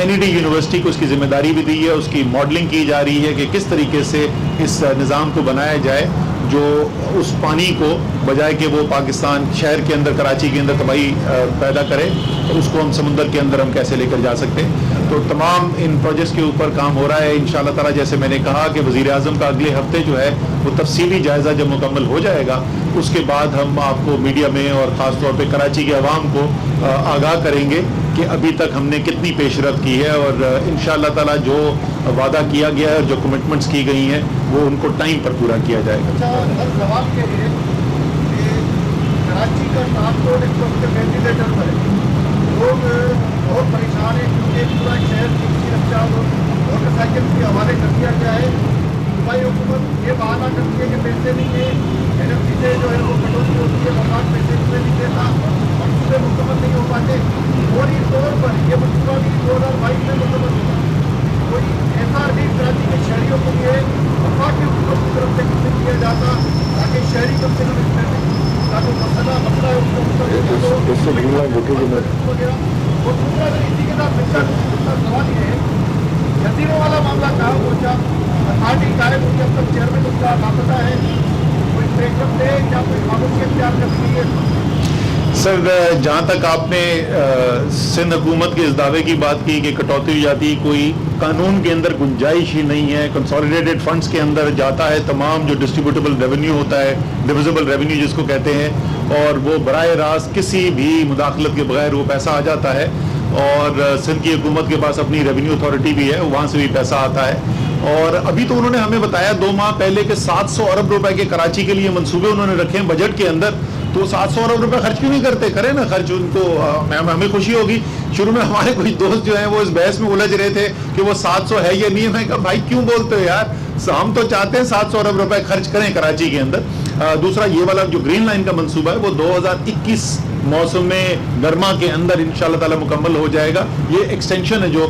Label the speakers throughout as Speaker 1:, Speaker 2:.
Speaker 1: NED university کو اس کی ذمہ داری بھی دی ہے, اس کی ماڈلنگ کی جا رہی ہے کہ کس طریقے سے اس نظام کو بنایا جائے جو اس پانی کو بجائے کہ وہ پاکستان شہر کے اندر, کراچی کے اندر تباہی پیدا کرے, تو اس کو ہم سمندر کے اندر ہم کیسے لے کر جا سکتے ہیں. تو تمام ان پروجیکٹس کے اوپر کام ہو رہا ہے انشاءاللہ تعالیٰ. جیسے میں نے کہا کہ وزیر اعظم کا اگلے ہفتے جو ہے وہ تفصیلی جائزہ جب مکمل ہو جائے گا, اس کے بعد ہم آپ کو میڈیا میں اور خاص طور پہ کراچی کے عوام کو آگاہ کریں گے کہ ابھی تک ہم نے کتنی پیش رفت کی ہے, اور انشاءاللہ تعالیٰ جو وعدہ کیا گیا ہے اور جو کمٹمنٹس کی گئی ہیں وہ ان کو ٹائم پر پورا کیا جائے گا.
Speaker 2: جواب کے لیے کراچی کا ٹرانسپورٹ ایک وقت وینٹیلیٹر پر ہے, لوگ بہت پریشان ہیں کیونکہ پورا شہر کی رکشا اور موٹر سائیکل کے حوالے کر دیا گیا ہے. صوبائی حکومت یہ بہانہ کرتی ہے کہ پیسے نہیں ہیں, NFC سے جو ہے وہ کٹوتی ہوتی ہے, مقام پیسے نہیں دیتا, منصوبے مکمل نہیں ہو پاتے. فوری طور پر یہ منصوبہ بھی 2022 میں مکمل ہوگا. کوئی ایسا ریلیف کراچی کے شہریوں کے لیے وفاق کی حکومت کی طرف سے کچھ کیا جاتا تاکہ شہری کم سے کم اس میں کا جو مسئلہ ہے اس کو وغیرہ. اور دوسرا اگر اسی کے ساتھ ملتا سوال یہ ہے جزیروں والا معاملہ کہاں پہنچا, پارٹی قائم ہوئی, اب تک چیئرمین اس کا لاپتہ ہے, کوئی بریک اپ دے یا کوئی خاموشی اختیار کر دی ہے.
Speaker 1: سر جہاں تک آپ نے سندھ حکومت کے اس دعوے کی بات کی کہ کٹوتی ہو جاتی, کوئی قانون کے اندر گنجائش ہی نہیں ہے. کنسالیڈیٹڈ فنڈز کے اندر جاتا ہے تمام جو ڈسٹریبیوٹیبل ریونیو ہوتا ہے, ڈویزیبل ریونیو جس کو کہتے ہیں, اور وہ براہ راست کسی بھی مداخلت کے بغیر وہ پیسہ آ جاتا ہے. اور سندھ کی حکومت کے پاس اپنی ریونیو اتھارٹی بھی ہے, وہاں سے بھی پیسہ آتا ہے. اور ابھی تو انہوں نے ہمیں بتایا 2 ماہ پہلے کہ 700 ارب روپے کے کراچی کے لیے منصوبے انہوں نے رکھے ہیں بجٹ کے اندر. تو 700 ارب روپے خرچ کیوں نہیں کرتے, کریں نا خرچ, ان کو ہمیں خوشی ہوگی. شروع میں ہمارے کچھ دوست جو ہیں وہ اس بحث میں الجھ رہے تھے کہ وہ 700 ہے یا نہیں ہے. میں کہا بھائی کیوں بولتے ہو یار, ہم تو چاہتے ہیں 700 ارب روپے خرچ کریں کراچی کے اندر. دوسرا یہ والا جو گرین لائن کا منصوبہ ہے وہ 2021 موسم گرما کے اندر انشاءاللہ تعالی مکمل ہو جائے گا. یہ ایکسٹینشن ہے جو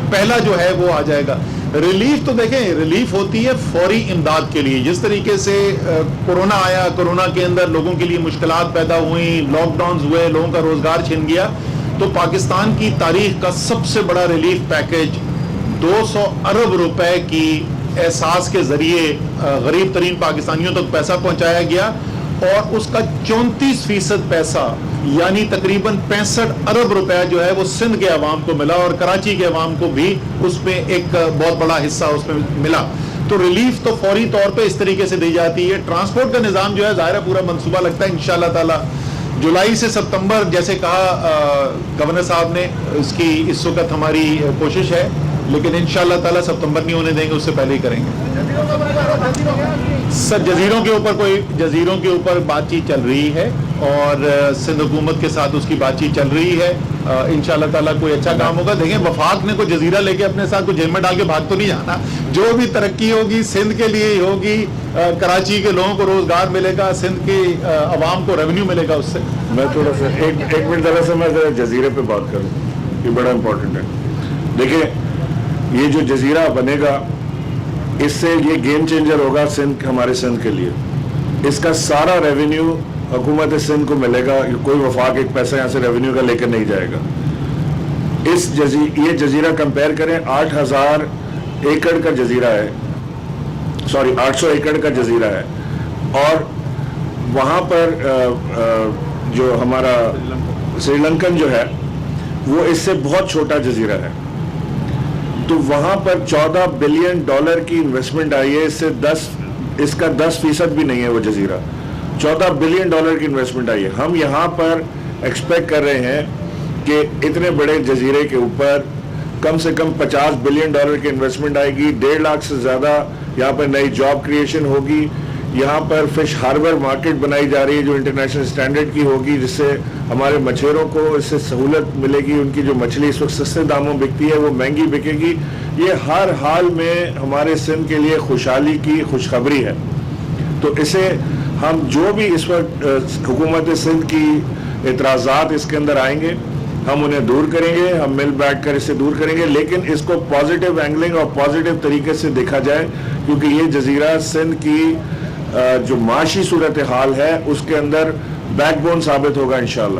Speaker 1: پہلا جو ہے وہ آ جائے گا. ریلیف تو دیکھیں, ریلیف ہوتی ہے فوری امداد کے لیے. جس طریقے سے کورونا آیا, کورونا کے اندر لوگوں کے لیے مشکلات پیدا ہوئیں, لاک ڈاؤنز ہوئے, لوگوں کا روزگار چھن گیا, تو پاکستان کی تاریخ کا سب سے بڑا ریلیف پیکج 200 ارب روپے کی احساس کے ذریعے غریب ترین پاکستانیوں تک پیسہ پہنچایا گیا, اور اس کا 34% پیسہ یعنی تقریباً 65 ارب روپے جو ہے وہ سندھ کے عوام کو ملا, اور کراچی کے عوام کو بھی اس میں ایک بہت بڑا حصہ اس میں ملا. تو ریلیف تو فوری طور پہ اس طریقے سے دی جاتی ہے. ٹرانسپورٹ کا نظام جو ہے ظاہر ہے پورا منصوبہ لگتا ہے انشاءاللہ تعالی جولائی سے ستمبر, جیسے کہا گورنر صاحب نے, اس کی اس وقت ہماری کوشش ہے, لیکن انشاءاللہ تعالی ستمبر نہیں ہونے دیں گے, اس سے پہلے ہی کریں گے. سر جزیروں کے اوپر بات چیت چل رہی ہے, اور سندھ حکومت کے ساتھ اس کی بات چیت چل رہی ہے. انشاءاللہ تعالیٰ کوئی اچھا کام ہوگا. دیکھیں وفاق نے کوئی جزیرہ لے کے اپنے ساتھ کوئی جیل میں ڈال کے بھاگ تو نہیں جانا. جو بھی ترقی ہوگی سندھ کے لیے ہی ہوگی, کراچی کے لوگوں کو روزگار ملے گا, سندھ کے عوام کو ریونیو ملے گا اس سے.
Speaker 3: میں تھوڑا سا ایک منٹ ذرا سے میں جزیرے پہ بات کروں, یہ بڑا امپورٹنٹ ہے. دیکھیں یہ جو جزیرہ بنے گا اس سے یہ گیم چینجر ہوگا ہمارے سندھ کے لیے. اس کا سارا ریونیو حکومت سندھ کو ملے گا, کوئی وفاق ایک پیسہ یہاں سے ریونیو کا لے کر نہیں جائے گا. یہ جزیرہ کمپیئر کریں 8000 ایکڑ کا جزیرہ ہے, 800 ایکڑ کا جزیرہ ہے, اور وہاں پر جو ہمارا سری لنکن جو ہے وہ اس سے بہت چھوٹا جزیرہ ہے. تو وہاں پر $14 بلین کی انویسٹمنٹ آئی ہے, اس کا 10% بھی نہیں ہے وہ جزیرہ. $14 بلین کی انویسٹمنٹ آئی ہے. ہم یہاں پر ایکسپیکٹ کر رہے ہیں کہ اتنے بڑے جزیرے کے اوپر کم سے کم $50 بلین کی انویسٹمنٹ آئے گی. 1.5 لاکھ سے زیادہ یہاں پر نئی جاب کریشن ہوگی. یہاں پر فش ہاربر مارکیٹ بنائی جا رہی ہے جو انٹرنیشنل سٹینڈرڈ کی ہوگی, جس سے ہمارے مچھیروں کو اس سے سہولت ملے گی. ان کی جو مچھلی اس وقت سستے داموں بکتی ہے وہ مہنگی بکے گی. یہ ہر حال میں ہمارے سندھ کے لیے خوشحالی کی خوشخبری ہے. تو اسے ہم جو بھی اس وقت حکومت سندھ کی اعتراضات اس کے اندر آئیں گے ہم انہیں دور کریں گے, ہم مل بیٹھ کر اسے دور کریں گے, لیکن اس کو پازیٹیو اینگلنگ اور پازیٹیو طریقے سے دیکھا جائے, کیونکہ یہ جزیرہ سندھ کی جو معاشی صورتحال ہے اس کے اندر بیک بون ثابت ہوگا انشاءاللہ.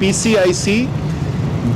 Speaker 1: PCIC